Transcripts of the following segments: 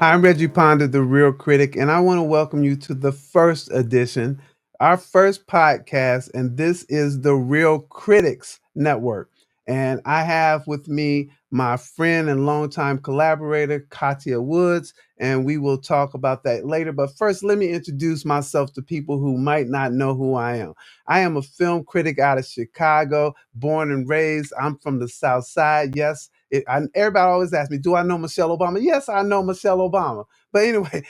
I'm Reggie Ponder, the Real Critic, and I want to welcome you to the first edition, our first podcast, and this is the Real Critics Network. And I have with me my friend and longtime collaborator, Kathia Woods, and we will talk about that later. But first, let me introduce myself to people who might not know who I am. I am a film critic out of Chicago, born and raised. I'm from the South Side. Yes, everybody always asks me, "Do I know Michelle Obama?" Yes, I know Michelle Obama. But anyway,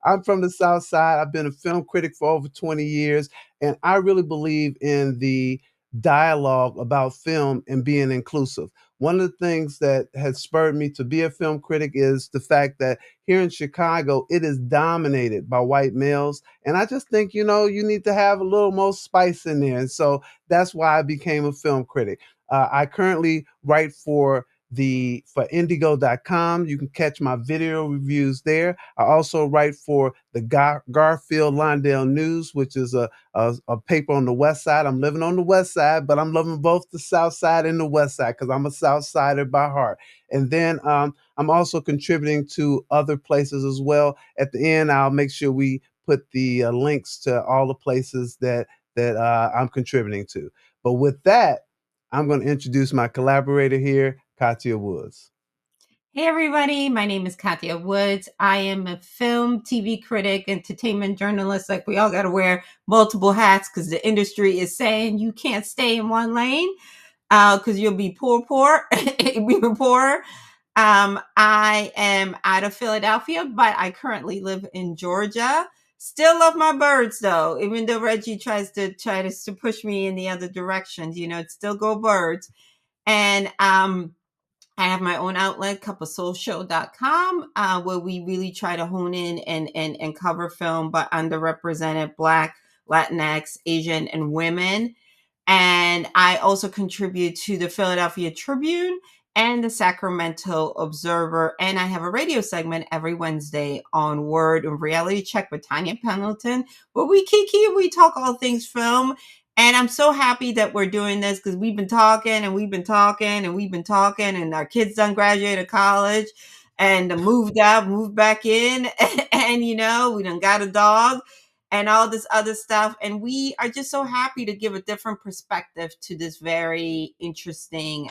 I'm from the South Side. I've been a film critic for over 20 years, and I really believe in the dialogue about film and being inclusive. One of the things that has spurred me to be a film critic is the fact that here in Chicago, it is dominated by white males. And I just think, you need to have a little more spice in there. And so that's why I became a film critic. I currently write for indigo.com. You can catch my video reviews there. I also write for the Garfield Lawndale News, which is a paper on the west side. I'm living on the west side, but I'm loving both the south side and the west side because I'm a south sider by heart. And then I'm also contributing to other places as well. At the end, I'll make sure we put the links to all the places that I'm contributing to. But with that, I'm going to introduce my collaborator here, Katia Woods. Hey everybody, my name is Kathia Woods. I am a film, TV critic, entertainment journalist. Like we all got to wear multiple hats because the industry is saying you can't stay in one lane because you'll be poor, even poorer. I am out of Philadelphia, but I currently live in Georgia. Still love my birds though, even though Reggie tries to push me in the other directions. It's still go birds. And I have my own outlet, cupofsoulshow.com, where we really try to hone in and cover film, but underrepresented Black, Latinx, Asian, and women. And I also contribute to the Philadelphia Tribune and the Sacramento Observer. And I have a radio segment every Wednesday on Word and Reality Check with Tanya Pendleton, where we kiki and we talk all things film. And I'm so happy that we're doing this because we've been talking and we've been talking and we've been talking, and our kids done graduated college and moved out, moved back in, and we done got a dog and all this other stuff. And we are just so happy to give a different perspective to this very interesting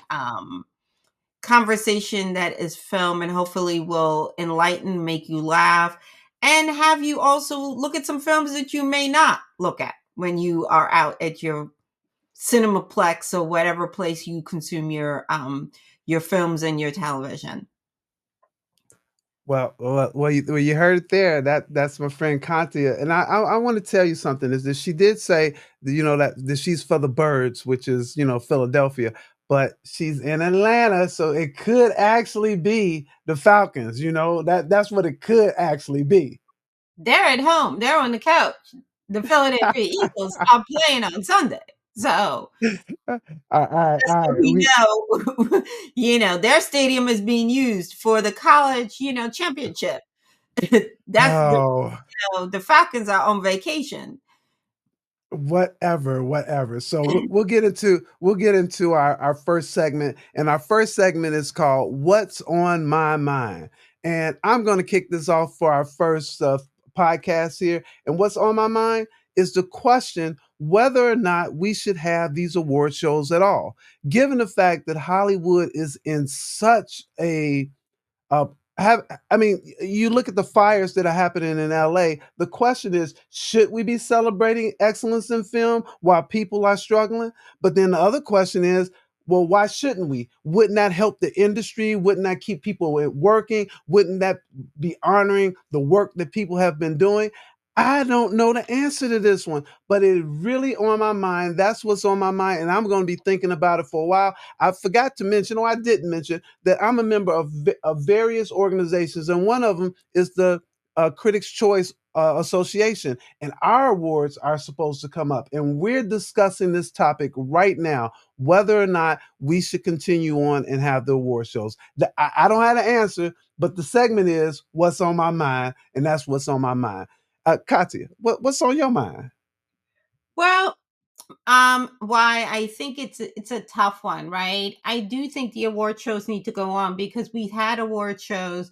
conversation that is film, and hopefully will enlighten, make you laugh, and have you also look at some films that you may not look at when you are out at your cinemaplex or whatever place you consume your films and your television. Well, you heard it there. That's my friend Katia, and I want to tell you something. Is that she did say that she's for the birds, which is Philadelphia, but she's in Atlanta, so it could actually be the Falcons. That's what it could actually be. They're at home. They're on the couch. The Philadelphia Eagles are playing on Sunday. So All right, just all so right. we know, their stadium is being used for the college, championship. That's Oh, the Falcons are on vacation. whatever. So we'll get into our first segment, and our first segment is called "What's on My Mind." And I'm going to kick this off for our first podcast here. And what's on my mind is the question whether or not we should have these award shows at all, given the fact that Hollywood is in such a uh, have I mean, you look at the fires that are happening in LA. The question is, should we be celebrating excellence in film while people are struggling? But then the other question is, well, why shouldn't we? Wouldn't that help the industry? Wouldn't that keep people working? Wouldn't that be honoring the work that people have been doing? I don't know the answer to this one, but it's really on my mind. That's what's on my mind, and I'm going to be thinking about it for a while. I forgot to mention, or I didn't mention, that I'm a member of various organizations, and one of them is the Critics' Choice Association. And our awards are supposed to come up, and we're discussing this topic right now, whether or not we should continue on and have the award shows. I don't have the answer, but the segment is what's on my mind, and that's what's on my mind. Katia, what's on your mind? Well, why I think it's a tough one, right? I do think the award shows need to go on because we've had award shows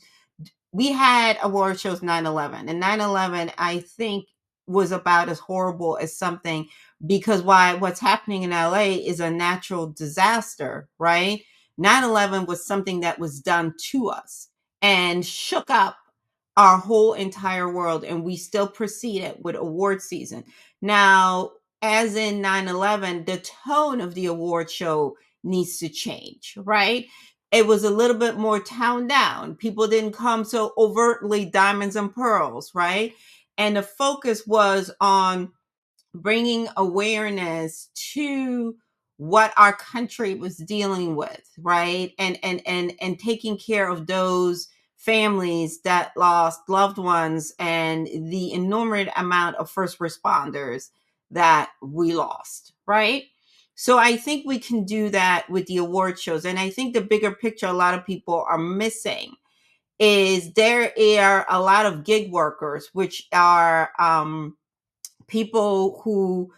we had award shows 9/11, and 9/11 I think was about as horrible as something, because what's happening in LA is a natural disaster, right? 9/11 was something that was done to us and shook up our whole entire world, and we still proceeded with award season. Now, as in 9/11, the tone of the award show needs to change, right? It was a little bit more toned down. People didn't come so overtly diamonds and pearls, right? And the focus was on bringing awareness to what our country was dealing with, right? And taking care of those families that lost loved ones, and the enormous amount of first responders that we lost, right? So I think we can do that with the award shows. And I think the bigger picture a lot of people are missing is there are a lot of gig workers, which are people who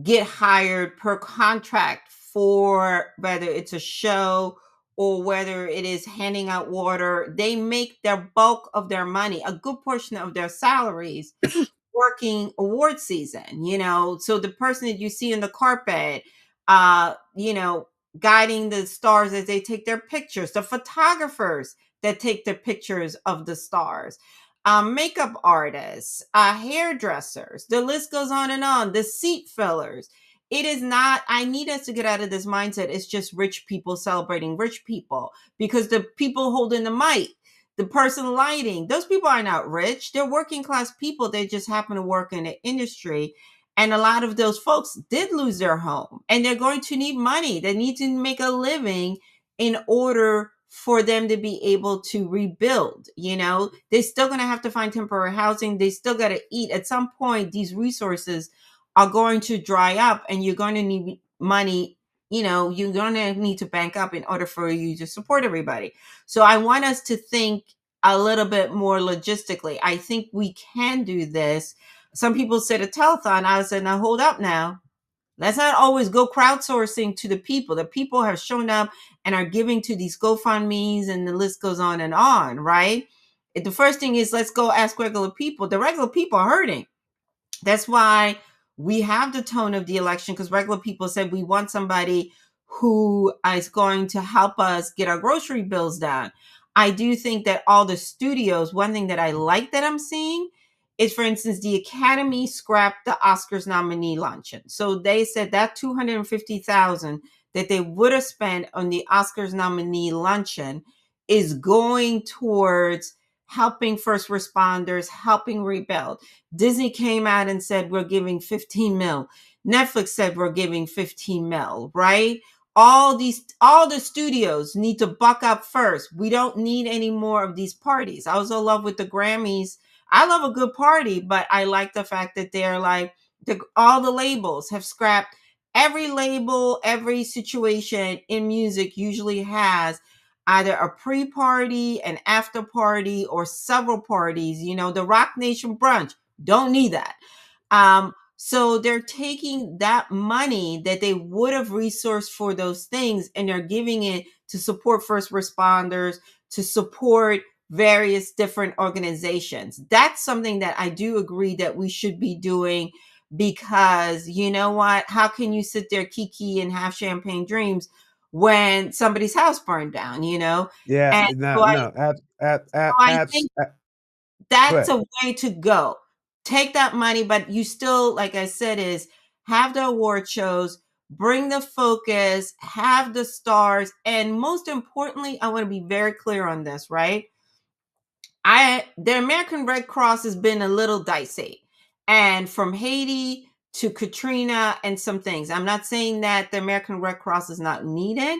get hired per contract for whether it's a show or whether it is handing out water. They make their bulk of their money, a good portion of their salaries, working award season, so the person that you see in the carpet, guiding the stars as they take their pictures, the photographers that take the pictures of the stars, makeup artists, hairdressers, the list goes on and on, the seat fillers. It is not, I need us to get out of this mindset. It's just rich people celebrating rich people, because the people holding the mic, the person lighting, those people are not rich. They're working class people. They just happen to work in the industry. And a lot of those folks did lose their home, and they're going to need money. They need to make a living in order for them to be able to rebuild. They're still going to have to find temporary housing. They still got to eat. At some point, these resources are going to dry up, and you're going to need money. You're going to need to bank up in order for you to support everybody. So I want us to think a little bit more logistically. I think we can do this. Some people said a telethon. I said, now hold up now. Let's not always go crowdsourcing to the people. The people have shown up and are giving to these GoFundMe's, and the list goes on, right? The first thing is, let's go ask regular people. The regular people are hurting. That's why we have the tone of the election, because regular people said we want somebody who is going to help us get our grocery bills down. I do think that all the studios, one thing that I like that I'm seeing is, for instance, the Academy scrapped the Oscars nominee luncheon. So they said that 250,000 that they would have spent on the Oscars nominee luncheon is going towards helping first responders, helping rebuild. Disney came out and said, we're giving 15 mil. Netflix said we're giving 15 mil, right? All the studios need to buck up first. We don't need any more of these parties. I also love with the Grammys. I love a good party, but I like the fact that they're like, all the labels have scrapped. Every label, every situation in music usually has either a pre-party, an after party, or several parties. The Rock Nation brunch, don't need that. So they're taking that money that they would have resourced for those things, and they're giving it to support first responders, to support various different organizations. That's something that I do agree that we should be doing, because you know what? How can you sit there kiki and have champagne dreams when somebody's house burned down, Yeah, And no, so I, no, so I think go that's ahead. a way to go. Take that money, but you still, like I said, is have the award shows, bring the focus, have the stars, and most importantly, I want to be very clear on this, right? The American Red Cross has been a little dicey, and from Haiti to Katrina and some things. I'm not saying that the American Red Cross is not needed,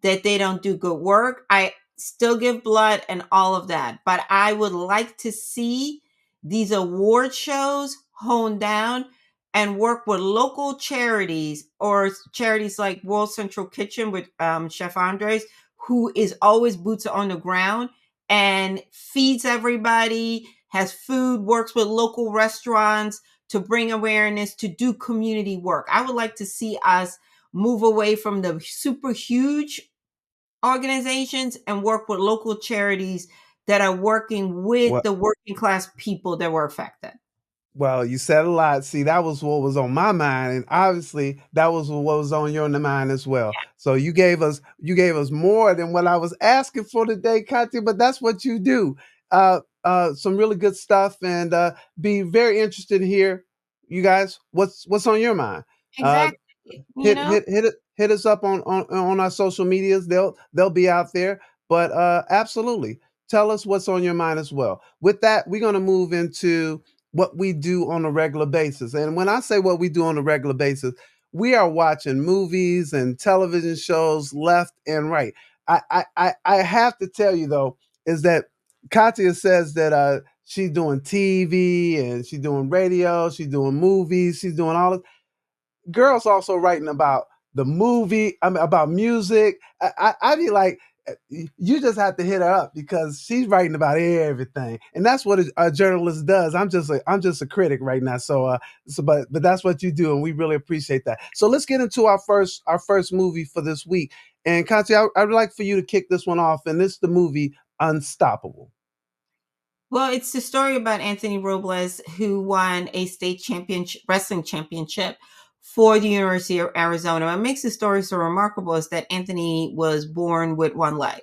that they don't do good work. I still give blood and all of that, but I would like to see these award shows honed down and work with local charities, or charities like World Central Kitchen with Chef Andres, who is always boots on the ground and feeds everybody, has food, works with local restaurants to bring awareness, to do community work. I would like to see us move away from the super huge organizations and work with local charities that are working with What? the working class people that were affected. Well, you said a lot. See, that was what was on my mind, and obviously that was what was on your mind as well. So you gave us more than what I was asking for today, Katia. But that's what you do. Some really good stuff, and be very interested to hear you guys. What's on your mind? Uh, Exactly. You hit know? hit hit it hit us up on our social medias. They'll be out there. But absolutely, tell us what's on your mind as well. With that, we're gonna move into what we do on a regular basis. And when I say what we do on a regular basis, we are watching movies and television shows left and right. I have to tell you though, is that Katia says that she's doing TV and she's doing radio, she's doing movies, she's doing all this. Girls also writing about the movie, I mean, about music. I be like, you just have to hit her up because she's writing about everything, and that's what a journalist does. I'm just a critic right now, but that's what you do, and we really appreciate that. So let's get into our first movie for this week. And Katya, I'd like for you to kick this one off, and this is the movie Unstoppable. Well, it's the story about Anthony Robles, who won a state championship, wrestling championship for the University of Arizona. What makes the story so remarkable is that Anthony was born with one leg.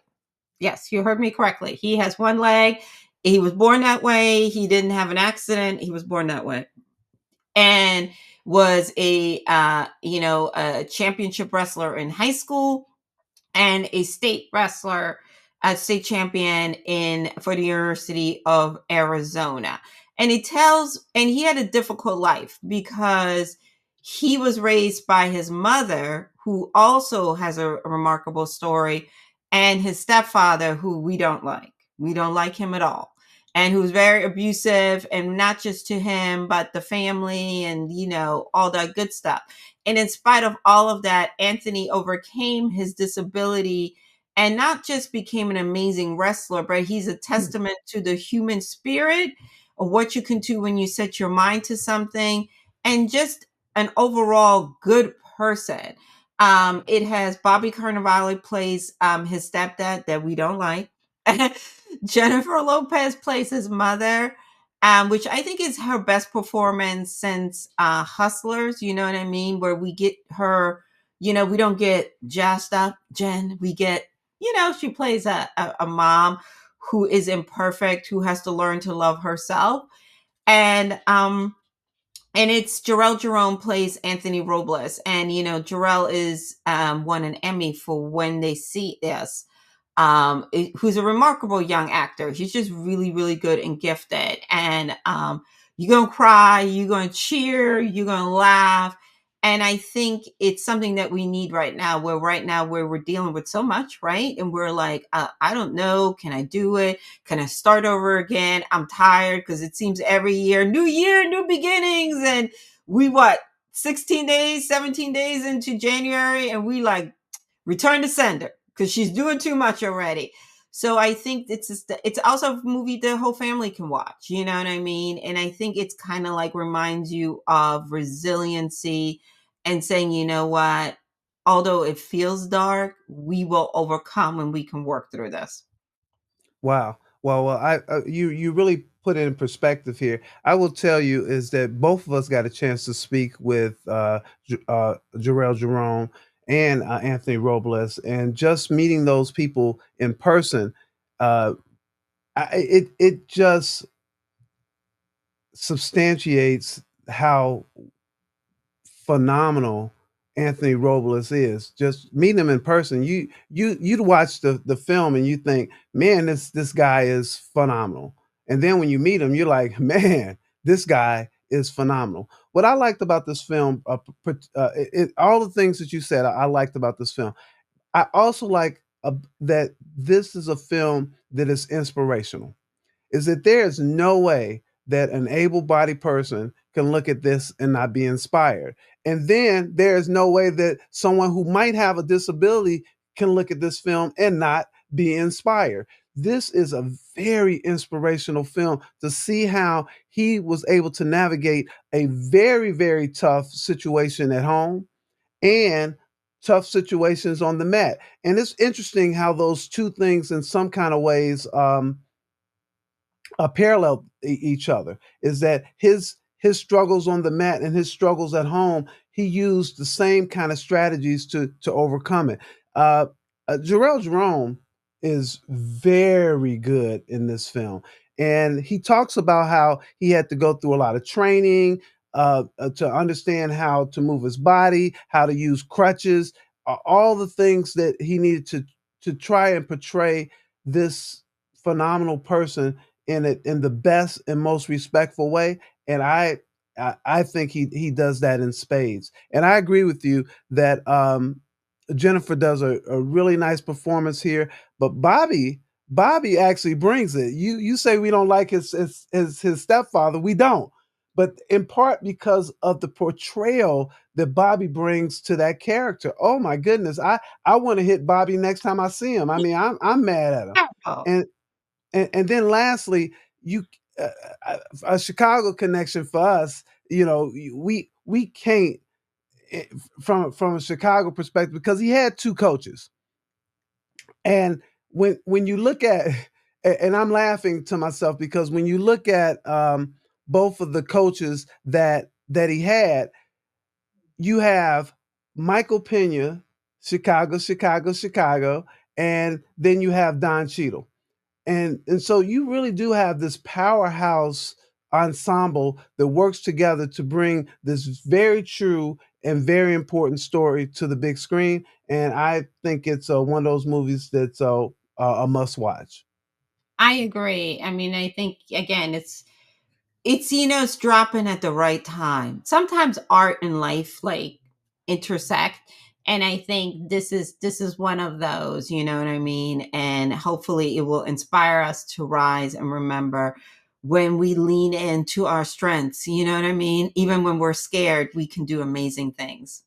Yes, you heard me correctly. He has one leg. He was born that way. He didn't have an accident. He was born that way, and was a championship wrestler in high school and a state wrestler, a state champion in for the University of Arizona. And he had a difficult life because he was raised by his mother, who also has a remarkable story, and his stepfather, who we don't like. We don't like him at all. And who's very abusive, and not just to him, but the family and, all that good stuff. And in spite of all of that, Anthony overcame his disability and not just became an amazing wrestler, but he's a testament to the human spirit of what you can do when you set your mind to something, and just an overall good person. It has Bobby Cannavale plays his stepdad that we don't like. Jennifer Lopez plays his mother, which I think is her best performance since Hustlers. You know what I mean? Where we get her, we don't get jazzed up Jen. We get, she plays a mom who is imperfect, who has to learn to love herself. And it's Jarrell Jerome plays Anthony Robles, and Jarrell is won an Emmy for When They See Us, who's a remarkable young actor. He's just really, really good and gifted. And you're gonna cry, you're gonna cheer, you're gonna laugh. And I think it's something that we need right now. Where we're dealing with so much, right? And we're like, I don't know, can I do it? Can I start over again? I'm tired because it seems every year, new beginnings, and we 16 days, 17 days into January, and we like return to sender because she's doing too much already. So I think it's also a movie the whole family can watch. You know what I mean? And I think it's kind of like reminds you of resiliency and saying, you know what? Although it feels dark, we will overcome and we can work through this. Wow. Well, you really put it in perspective here. I will tell you is that both of us got a chance to speak with Jarrell Jerome and Anthony Robles, and just meeting those people in person, uh, it just substantiates how phenomenal Anthony Robles is. Just meeting him in person, you'd watch the film and you think, man, this guy is phenomenal. And then when you meet him, you're like, man, this guy is phenomenal. What I liked about this film, all the things that you said, I liked about this film. I also like that this is a film that is inspirational, is that there is no way that an able-bodied person can look at this and not be inspired. And then there is no way that someone who might have a disability can look at this film and not be inspired. This is a very inspirational film to see how he was able to navigate a very, very tough situation at home and tough situations on the mat. And it's interesting how those two things, in some kind of ways, parallel each other. Is that his struggles on the mat and his struggles at home? He used the same kind of strategies to overcome it. Uh, Jarrell Jerome is very good in this film, and he talks about how he had to go through a lot of training to understand how to move his body, how to use crutches, all the things that he needed to try and portray this phenomenal person in it in the best and most respectful way. And I think he does that in spades. And I agree with you that Jennifer does a really nice performance here, but Bobby actually brings it. You say we don't like his stepfather. We don't. But in part because of the portrayal that Bobby brings to that character. Oh my goodness. I want to hit Bobby next time I see him. I mean, I'm mad at him. Oh, And and then lastly, you uh, a Chicago connection for us. You know, we can't eh, from a Chicago perspective because he had two coaches, and when you look at and I'm laughing to myself because when you look at both of the coaches that he had, you have Michael Pena, Chicago, and then you have Don Cheadle. And so you really do have this powerhouse ensemble that works together to bring this very true and very important story to the big screen. And I think it's one of those movies that's a must watch. I agree. I mean, I think again, it's it's dropping at the right time. Sometimes art and life like intersect, and I think this is one of those, you know what I mean? And hopefully it will inspire us to rise and remember when we lean into our strengths, you know what I mean? Even when we're scared, we can do amazing things.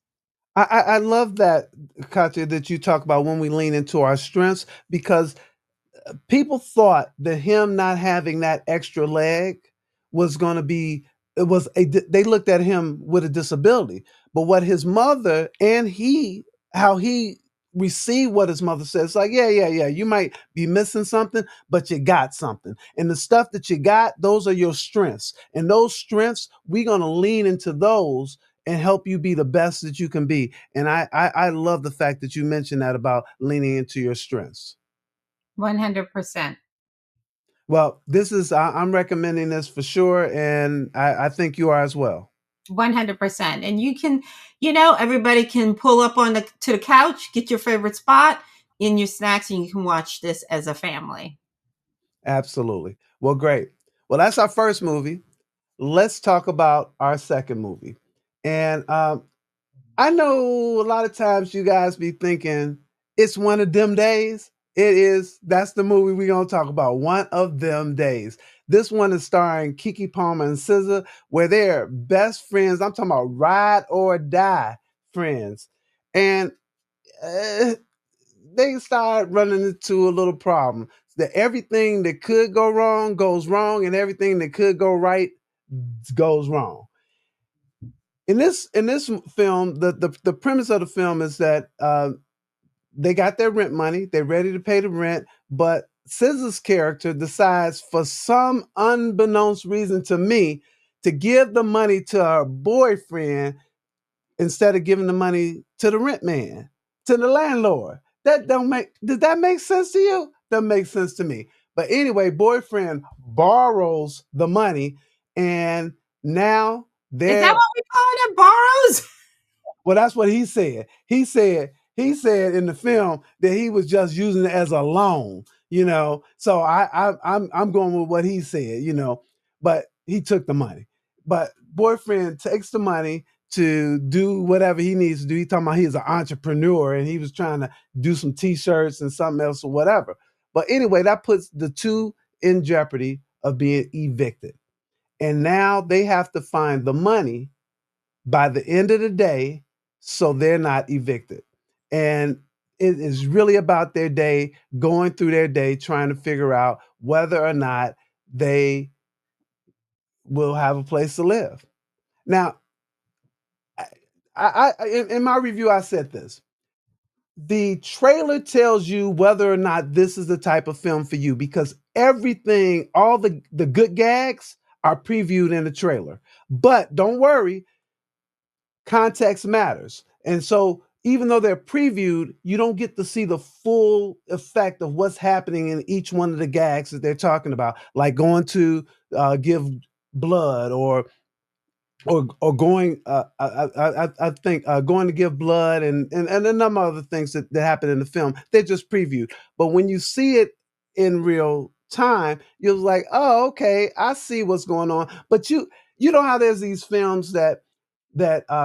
I love that, Katya, that you talk about when we lean into our strengths because people thought that him not having that extra leg was going to be it was a they looked at him with a disability, but what his mother and he how he received what his mother says like yeah you might be missing something but you got something, and the stuff that you got, those are your strengths, and those strengths we're going to lean into those and help you be the best that you can be. And I love the fact that you mentioned that about leaning into your strengths. 100%. Well, this is I'm recommending this for sure, and I think you are as well. 100%. And you can, everybody can pull up on the to the couch, get your favorite spot in your snacks, and you can watch this as a family. Absolutely. Well, great. Well, that's our first movie. Let's talk about our second movie. And I know a lot of times you guys be thinking it's one of them days. It is. That's the movie we're gonna talk about. One of them days. This one is starring Kiki Palmer and SZA, where they're best friends. I'm talking about ride or die friends, and uh, they start running into a little problem. That everything that could go wrong goes wrong, and everything that could go right goes wrong. In this film, the premise of the film is that they got their rent money, they're ready to pay the rent, but SZA's character decides, for some unbeknownst reason to me, to give the money to her boyfriend instead of giving the money to the rent man, to the landlord. That don't make Does that make sense to you? Doesn't make sense to me. But anyway, boyfriend borrows the money, and now Is that they're what we call it? Borrows? well, that's what he said. He said in the film that he was just using it as a loan, So I'm going with what he said. But he took the money. But boyfriend takes the money to do whatever he needs to do. He talking about he's an entrepreneur and he was trying to do some t-shirts and something else or whatever. But anyway, that puts the two in jeopardy of being evicted. And now they have to find the money by the end of the day so they're not evicted. And it is really about their day, going through their day, trying to figure out whether or not they will have a place to live. Now, in my review, I said this. the trailer tells you whether or not this is the type of film for you because everything, all the good gags are previewed in the trailer. But don't worry, context matters. And so even though they're previewed, you don't get to see the full effect of what's happening in each one of the gags that they're talking about, like going to give blood or going I think going to give blood and a number of other things that happen in the film. They're just previewed. But when you see it in real time, you're like, oh, okay, I see what's going on. But you know how there's these films that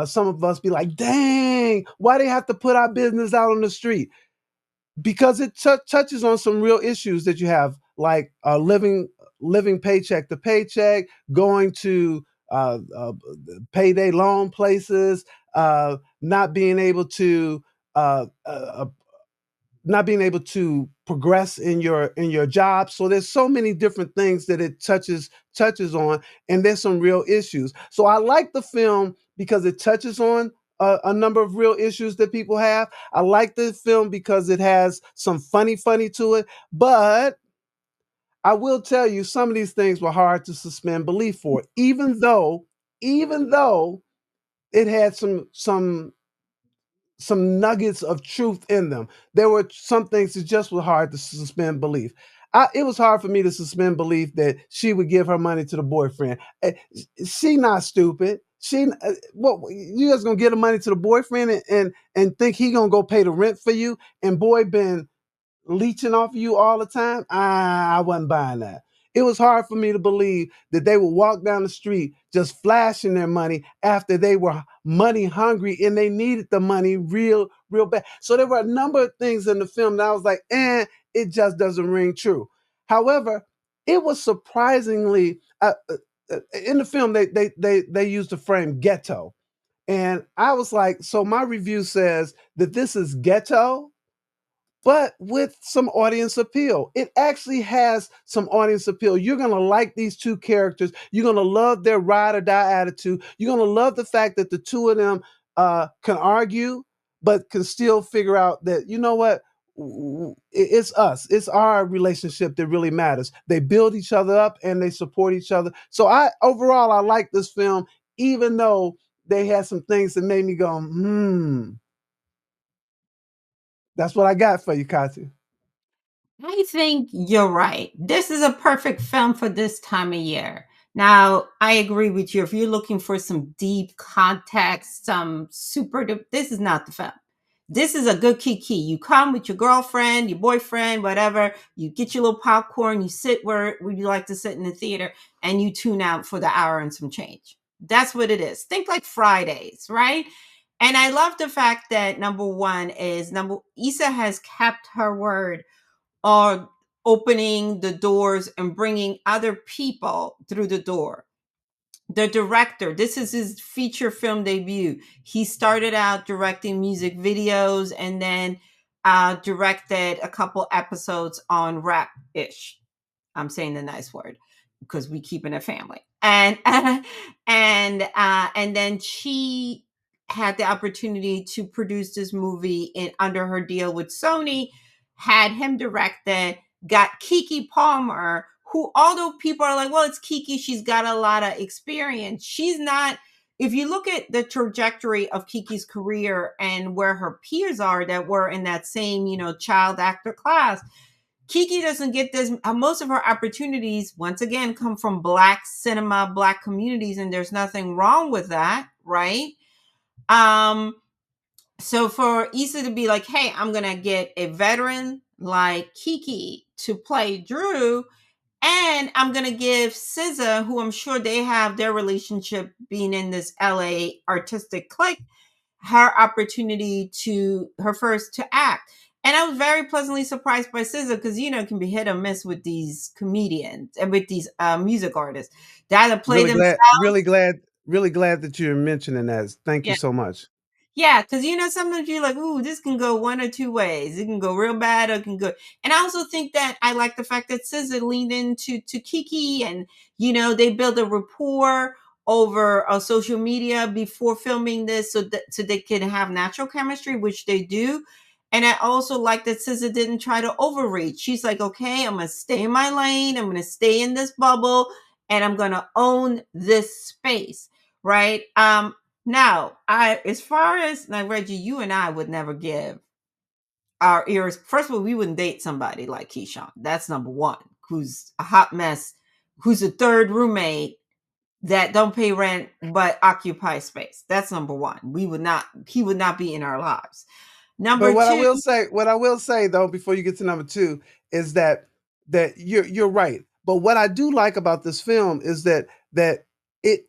some of us be like, dang, why they have to put our business out on the street? Because it touches on some real issues that you have, like living paycheck to paycheck, going to payday loan places, not being able to uh, uh, not being able to progress in your job. So there's so many different things that it touches on, and there's some real issues. So I like the film because it touches on a number of real issues that people have. I like the film because it has some funny to it, but I will tell you some of these things were hard to suspend belief for, even though it had some nuggets of truth in them. There were some things that just were hard to suspend belief. It was hard for me to suspend belief that she would give her money to the boyfriend. She not stupid. What, you just gonna give the money to the boyfriend and think he gonna go pay the rent for you? And boy been leeching off of you all the time, I wasn't buying that. It was hard for me to believe that they would walk down the street just flashing their money after they were money hungry and they needed the money real bad. So there were a number of things in the film that I was like, it just doesn't ring true. However, it was surprisingly in the film they used the frame ghetto, and I was like, so my review says that this is ghetto but with some audience appeal. It actually has some audience appeal. You're going to like these two characters. You're going to love their ride or die attitude. You're going to love the fact that the two of them can argue, but can still figure out that, you know what? It's us. It's our relationship that really matters. They build each other up and they support each other. So overall I like this film, even though they had some things that made me go, That's what I got for you, Katya. I think you're right. This is a perfect film for this time of year. Now, I agree with you. If you're looking for some deep context, this is not the film. This is a good kiki. You come with your girlfriend, your boyfriend, whatever. You get your little popcorn. You sit where you like to sit in the theater, and you tune out for the hour and some change. That's what it is. Think like Fridays, right? And I love the fact that number one is number Issa has kept her word are opening the doors and bringing other people through the door. The director, this is his feature film debut. He started out directing music videos and then directed a couple episodes on Rap Ish. I'm saying the nice word because we keep in a family. And then she had the opportunity to produce this movie in under her deal with Sony, had him directed, got Kiki Palmer, who although people are like, well, it's Kiki, she's got a lot of experience. She's not. If you look at the trajectory of Kiki's career and where her peers are that were in that same, child actor class, Kiki doesn't get this. Most of her opportunities, once again, come from Black cinema, Black communities, and there's nothing wrong with that, right? Um, so for Issa to be like, hey, I'm gonna get a veteran like Kiki to play Drew, and I'm gonna give SZA, who I'm sure they have their relationship being in this LA artistic clique, her first to act. And I was very pleasantly surprised by SZA because it can be hit or miss with these comedians and with these music artists. They either play Really glad, themselves. really glad that you're mentioning that. Thank you Yeah. so much. Yeah, because sometimes you're like, ooh, this can go one or two ways. It can go real bad or it can go. And I also think that I like the fact that SZA leaned into Kiki and they build a rapport over social media before filming this so they can have natural chemistry, which they do. And I also like that SZA didn't try to overreach. She's like, okay, I'm gonna stay in my lane, I'm gonna stay in this bubble, and I'm gonna own this space, right? Now, I as far as like Reggie, you and I would never give our ears. First of all, we wouldn't date somebody like Keyshawn. That's number one, who's a hot mess, who's a third roommate that don't pay rent but occupy space. That's number one. We would not. He would not be in our lives. But Number two, what I will say though, before you get to number two, is that you're right. But what I do like about this film is that it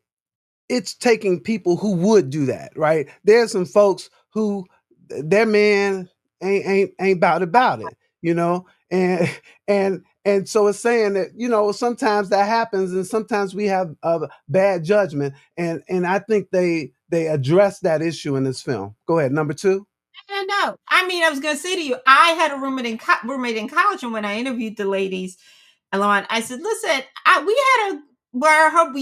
it's taking people who would do that, right? There's some folks who their man ain't about it, you know, and and so it's saying that sometimes that happens, and sometimes we have a bad judgment, and I think they address that issue in this film. Go ahead, number two. I know. I mean, I was going to say to you, I had a roommate in college, and when I interviewed the ladies, Alon, I said, "Listen, we had a where her,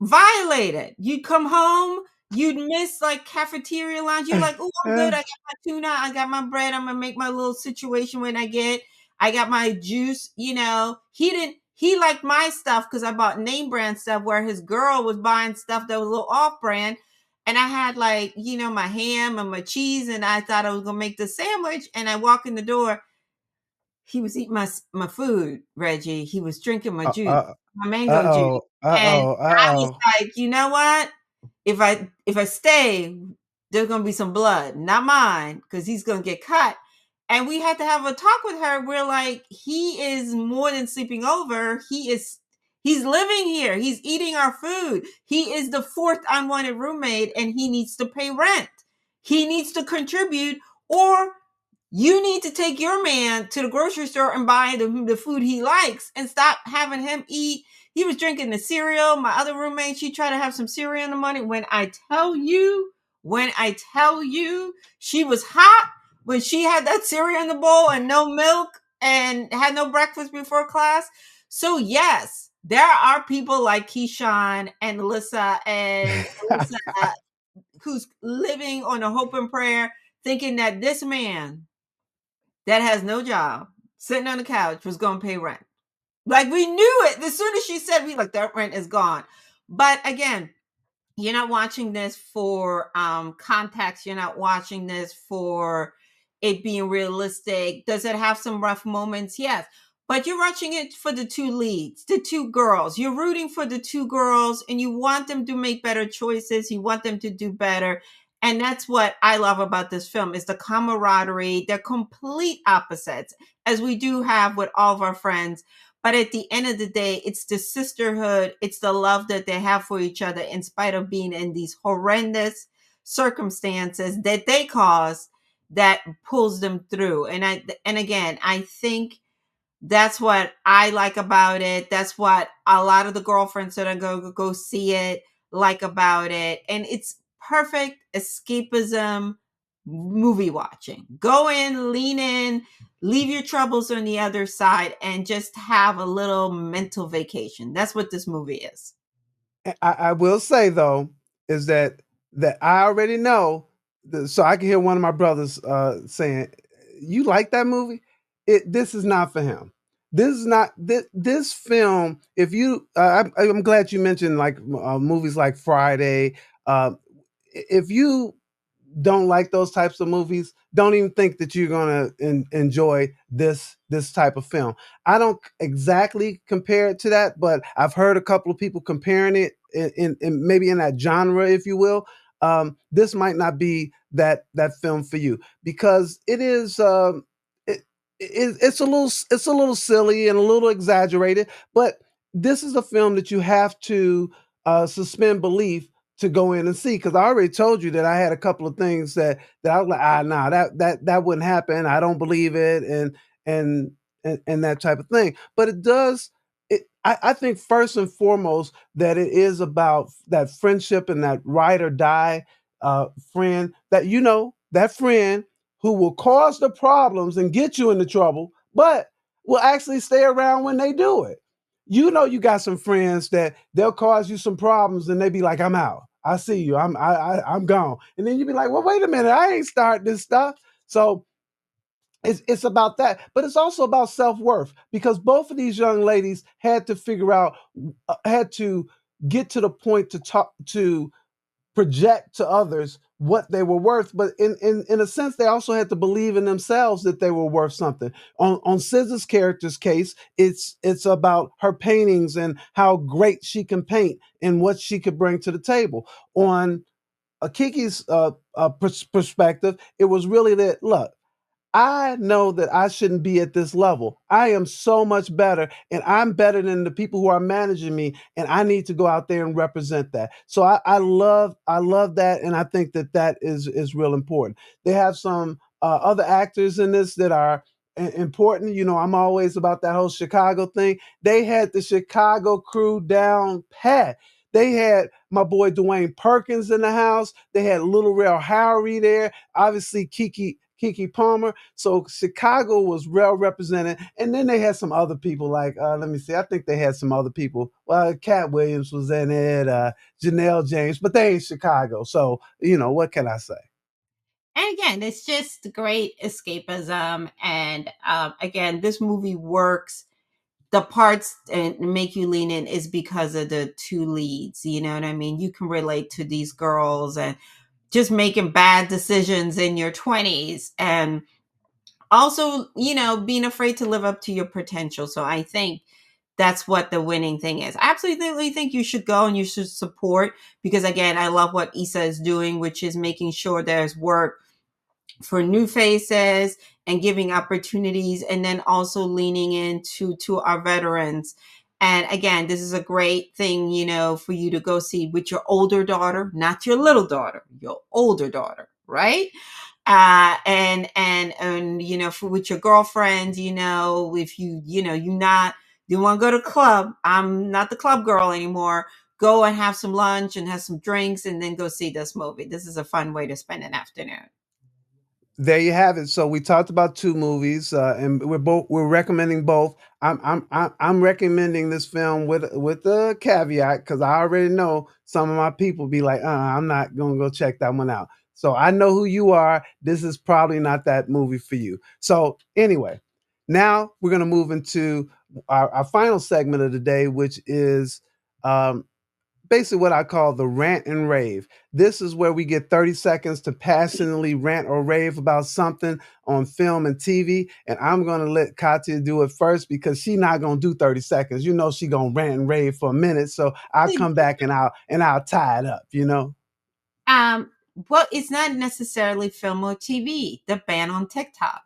violated. You'd come home, you'd miss like cafeteria lunch. You're like, oh, I'm good. I got my tuna, I got my bread. I'm gonna make my little situation when I get. I got my juice. He didn't. He liked my stuff because I bought name brand stuff, where his girl was buying stuff that was a little off brand. And I had like, my ham and my cheese, and I thought I was gonna make the sandwich. And I walk in the door, he was eating my food, Reggie. He was drinking my Uh juice, uh my uh mango juice. oh And I was oh. like, you know what? If I stay, there's gonna be some blood, not mine, because he's gonna get cut. And we had to have a talk with her. We're like, he is more than sleeping over. He's living here. He's eating our food. He is the fourth unwanted roommate, and he needs to pay rent. He needs to contribute, or you need to take your man to the grocery store and buy the food he likes, and stop having him eat. He was drinking the cereal. My other roommate, she tried to have some cereal in the morning. When I tell you, she was hot when she had that cereal in the bowl and no milk and had no breakfast before class. So yes, there are people like Keyshawn and Alyssa and Alyssa who's living on a hope and prayer, thinking that this man that has no job, sitting on the couch, was going to pay rent. Like, we knew it. As soon as she said, we like, that rent is gone. But again, you're not watching this for context. You're not watching this for it being realistic. Does it have some rough moments? Yes. But you're watching it for the two leads, the two girls. You're rooting for the two girls, and you want them to make better choices. You want them to do better. And that's what I love about this film, is the camaraderie. They're complete opposites, as we do have with all of our friends. But at the end of the day, it's the sisterhood, it's the love that they have for each other, in spite of being in these horrendous circumstances that they cause, that pulls them through. And again, I think that's what I like about it. That's what a lot of the girlfriends that are go see it like about it. And it's perfect escapism movie watching. Go in, lean in, leave your troubles on the other side, and just have a little mental vacation. That's what this movie is. I will say though, is that I already know, so I can hear one of my brothers saying, "You like that movie? This is not for him. This is not this film. If you, I'm glad you mentioned like movies like Friday. Uh, if you don't like those types of movies, don't even think that you're gonna enjoy this type of film. I don't exactly compare it to that, but I've heard a couple of people comparing it in maybe in that genre, if you will. This might not be that film for you, because it is it's a little silly and a little exaggerated, but this is a film that you have to suspend belief to go in and see, because I already told you that I had a couple of things that I was like, nah, that wouldn't happen. I don't believe it, and and that type of thing. But it does. I think first and foremost that it is about that friendship and that ride or die friend, that that friend who will cause the problems and get you into trouble, but will actually stay around when they do it. You got some friends that they'll cause you some problems and they be like, "I'm out. I see you. I'm gone." And then you be like, "Well, wait a minute. I ain't start this stuff." So it's about that, but it's also about self-worth because both of these young ladies had to figure out, had to get to the point to talk to project to others what they were worth, but in a sense they also had to believe in themselves that they were worth something. On Scissor's character's case, it's about her paintings and how great she can paint and what she could bring to the table. On Kiki's perspective, it was really that, look, I know that I shouldn't be at this level. I am so much better, and I'm better than the people who are managing me, and I need to go out there and represent that. So I love that, and I think that that is real important. They have some other actors in this that are important. You know, I'm always about that whole Chicago thing. They had the Chicago crew down pat. They had my boy Dwayne Perkins in the house. They had Little Rail Howery there. Obviously, Kiki Palmer. So Chicago was well represented, and then they had some other people like let me see. I think they had some other people. Well, Cat Williams was in it, Janelle James, but they ain't Chicago. So you know what can I say? And again, it's just great escapism. And again, this movie works. The parts and make you lean in is because of the two leads. You know what I mean? You can relate to these girls and just making bad decisions in your 20s, and also, being afraid to live up to your potential. So I think that's what the winning thing is. I absolutely think you should go and you should support, because again, I love what Issa is doing, which is making sure there's work for new faces and giving opportunities, and then also leaning into to our veterans. And again, this is a great thing, for you to go see with your older daughter, not your little daughter, your older daughter, right? And for with your girlfriend, if you want to go to club, I'm not the club girl anymore, go and have some lunch and have some drinks and then go see this movie. This is a fun way to spend an afternoon. There you have it. So we talked about two movies, and we're recommending both. I'm recommending this film with a caveat because I already know some of my people be like, I'm not gonna go check that one out. So I know who you are. This is probably not that movie for you. So anyway, now we're gonna move into our final segment of the day, which is um, basically what I call the rant and rave. This is where we get 30 seconds to passionately rant or rave about something on film and TV. And I'm going to let Katia do it first because she's not going to do 30 seconds. You know, she going to rant and rave for a minute. So I'll come back and I'll tie it up, you know? Um, well, it's not necessarily film or TV. The ban on TikTok.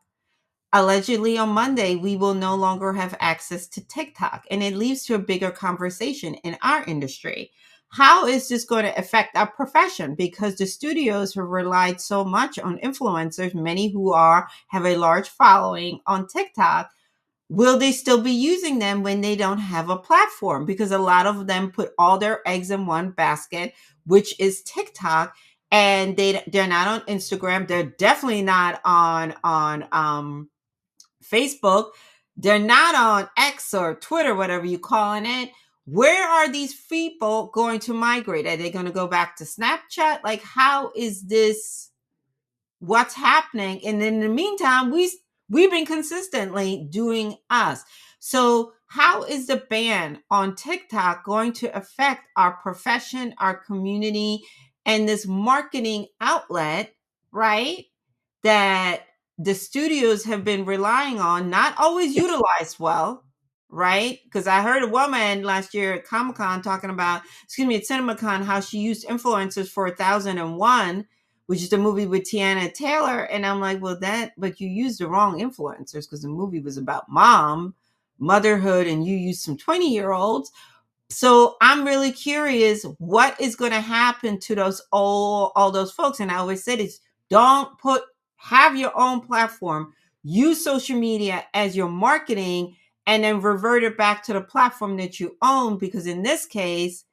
Allegedly on Monday, we will no longer have access to TikTok, and it leads to a bigger conversation in our industry. How is this going to affect our profession? Because the studios have relied so much on influencers, many who have a large following on TikTok. Will they still be using them when they don't have a platform? Because a lot of them put all their eggs in one basket, which is TikTok, and they're not on Instagram. They're definitely not on Facebook. They're not on X or Twitter, whatever you calling it. Where are these people going to migrate? Are they going to go back to Snapchat? Like, how is this? What's happening? And in the meantime, we've been consistently doing us. So, how is the ban on TikTok going to affect our profession, our community, and this marketing outlet, right? That the studios have been relying on, not always utilized well, right? Because I heard a woman last year at Comic Con talking about, excuse me, at CinemaCon, how she used influencers for 1001, which is the movie with Tiana Taylor. And I'm like, well, but you used the wrong influencers because the movie was about motherhood, and you used some 20-year-olds. So I'm really curious what is going to happen to those all those folks. And I always said it's, don't have your own platform, use social media as your marketing, and then revert it back to the platform that you own. Because in this case,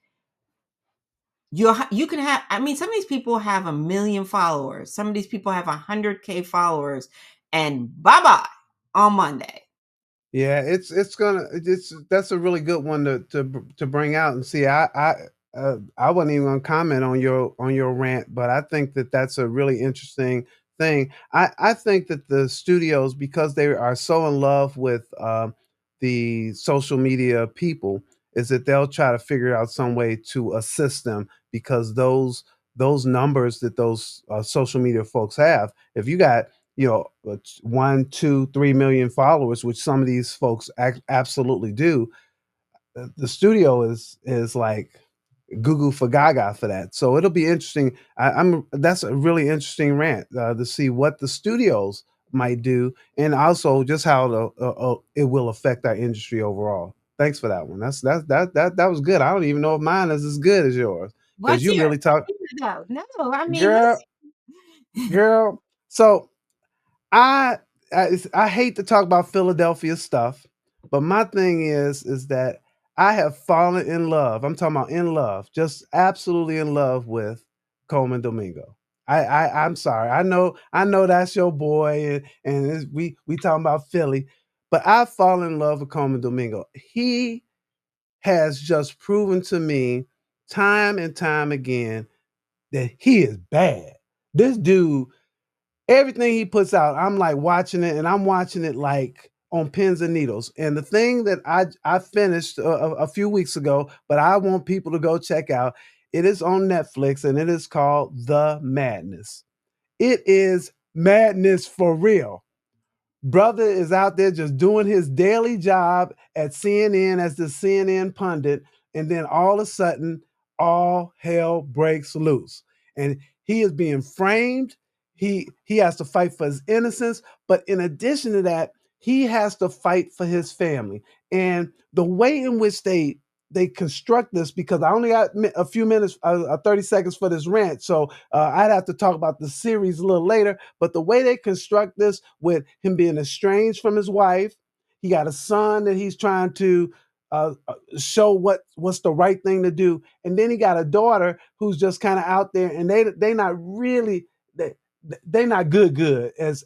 you can have, I mean, some of these people have 1 million followers, some of these people have 100K followers, and bye bye on Monday. Yeah, it's that's a really good one to bring out and see. I wasn't even gonna comment on your rant, but I think that that's a really interesting thing. I think that the studios, because they are so in love with the social media people, is that they'll try to figure out some way to assist them, because those numbers that those social media folks have, if you got, you know, 1, 2, 3 million followers, which some of these folks absolutely do, the studio is like goo goo for gaga for that. So it'll be interesting. I'm That's a really interesting rant to see what the studios might do, and also just how it will affect our industry overall. Thanks for that one. That was good. I don't even know if mine is as good as yours, because What's you your really talk, no, no, I mean, girl, listen. girl. So I, I hate to talk about Philadelphia stuff, but my thing is that I have fallen in love. I'm talking about in love, just absolutely in love with Coleman Domingo. I'm sorry. I know that's your boy, and we talking about Philly, but I've fallen in love with Coleman Domingo. He has just proven to me time and time again that he is bad. This dude, everything he puts out, I'm like watching it, and I'm watching it like on pins and needles. And the thing that I finished a few weeks ago, but I want people to go check out. It is on Netflix, and it is called The Madness. It is madness for real. Brother is out there just doing his daily job at CNN as the CNN pundit, and then all of a sudden, all hell breaks loose, and he is being framed. He has to fight for his innocence, but in addition to that, he has to fight for his family. And the way in which they construct this, because I only got a few minutes, 30 seconds for this rant, so I'd have to talk about the series a little later. But the way they construct this, with him being estranged from his wife, he got a son that he's trying to show what's the right thing to do, and then he got a daughter who's just kind of out there, and they not really they not good, as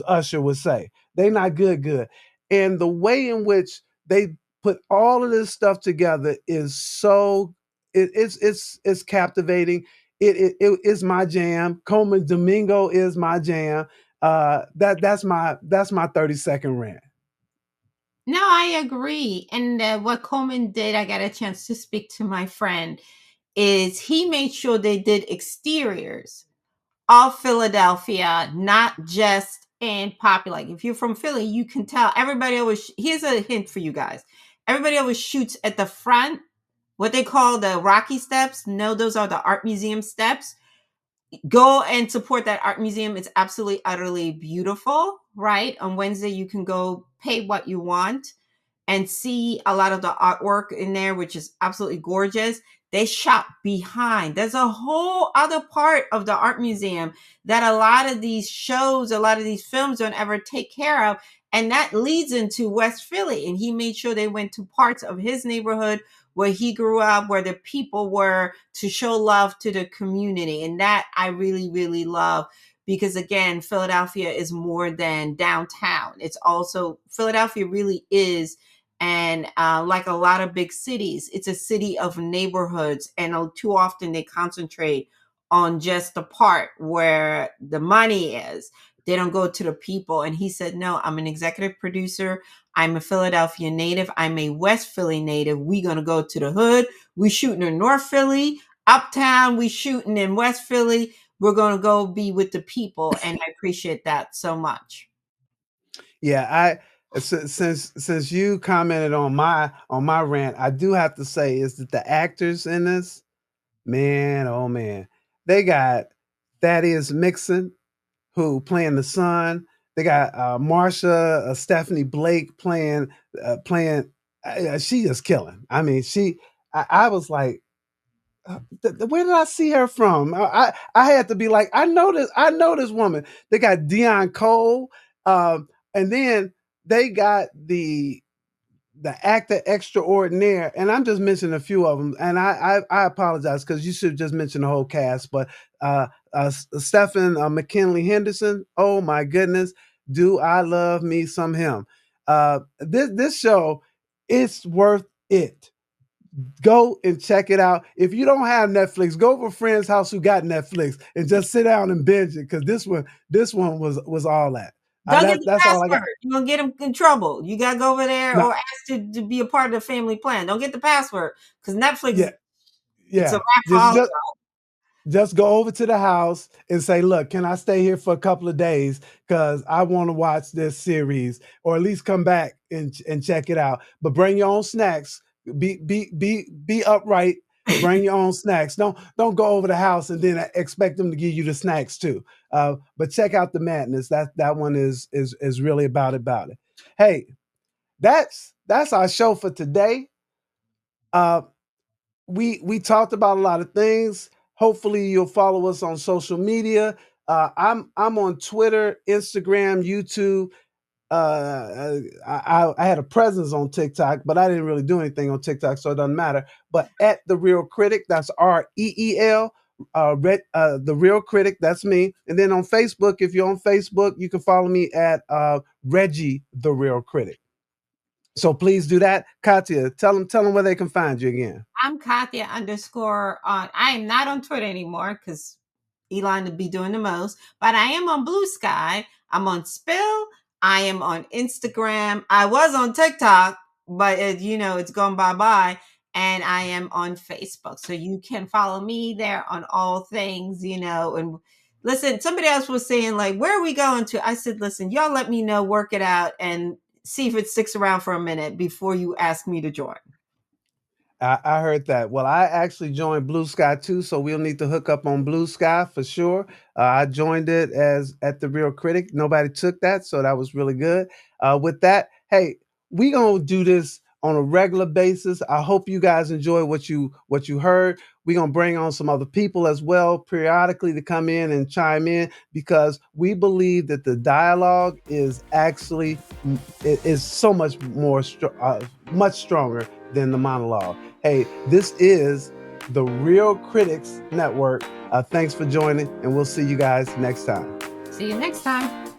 Usher would say. They not good. And the way in which they put all of this stuff together is so it's captivating. It is my jam. Coleman Domingo is my jam. That's my 30-second rant. No, I agree. And what Coleman did, I got a chance to speak to my friend, is he made sure they did exteriors of Philadelphia, not just in popular. Like if you're from Philly, you can tell everybody always. Here's a hint for you guys: everybody always shoots at the front, what they call the Rocky Steps. No, those are the art museum steps. Go and support that art museum. It's absolutely utterly beautiful. Right on Wednesday, you can go pay what you want and see a lot of the artwork in there, which is absolutely gorgeous. They shot behind. There's a whole other part of the art museum that a lot of these shows, a lot of these films don't ever take care of. And that leads into West Philly. And he made sure they went to parts of his neighborhood where he grew up, where the people were, to show love to the community. And that I really, really love, because again, Philadelphia is more than downtown. It's also, Philadelphia really is, and like a lot of big cities, it's a city of neighborhoods, and too often they concentrate on just the part where the money is. They don't go to the people. And he said, no, I'm an executive producer. I'm a Philadelphia native. I'm a West Philly native. We gonna go to the hood. We shooting in North Philly, uptown. We shooting in West Philly. We're gonna go be with the people, and I appreciate that so much. Yeah, since you commented on my rant, I do have to say is that the actors in this, man, oh man, they got Thaddeus Mixon, who playing the son. They got Marsha, Stephanie Blake playing. She just killing. I mean, I was like, where did I see her from? I had to be like, I know this woman. They got Dion Cole, and then they got the actor extraordinaire, and I'm just mentioning a few of them. And I apologize, because you should just mention the whole cast. But Stephen McKinley Henderson, oh my goodness, do I love me some him? This show, it's worth it. Go and check it out. If you don't have Netflix, go over a friend's house who got Netflix and just sit down and binge it, because this one was all that. Don't get That the that's all I got. password. You're gonna get them in trouble. You gotta go over there No, or ask to be a part of the family plan. Don't get the password because yeah, Netflix, it's a yeah. wrap for Just all of just just go over to the house and say, "Look, can I stay here for a couple of days? Because I want to watch this series, or at least come back and check it out. But bring your own snacks. Be upright. y'all. Bring your own snacks. Don't go over the house and then expect them to give you the snacks too. But check out the madness. That one is really about it. Hey, that's our show for today. Uh, we talked about a lot of things. Hopefully, you'll follow us on social media. I'm on Twitter, Instagram, YouTube. I had a presence on TikTok, but I didn't really do anything on TikTok, so it doesn't matter. But at the Real Critic, that's REEL. The Real Critic, that's me. And then on Facebook, if you're on Facebook, you can follow me at Reggie the Real Critic. So please do that. Katia, tell them where they can find you again. I'm Kathia underscore on. I am not on Twitter anymore because Elon would be doing the most, but I am on Blue Sky. I'm on Spill. I am on Instagram. I was on TikTok, but it's gone bye bye. And I am on Facebook, so you can follow me there on all things. And listen, somebody else was saying like, "Where are we going to?" I said, "Listen, y'all let me know, work it out, and see if it sticks around for a minute before you ask me to join." I heard that. Well, I actually joined Blue Sky too, so we'll need to hook up on Blue Sky for sure. I joined it as at the Real Critic. Nobody took that, so that was really good. With that, hey, we gonna do this on a regular basis. I hope you guys enjoy what you heard. We're gonna bring on some other people as well periodically to come in and chime in, because we believe that the dialogue is actually is so much much stronger than the monologue. Hey, this is the Real Critics Network. Thanks for joining, and we'll see you guys next time. See you next time.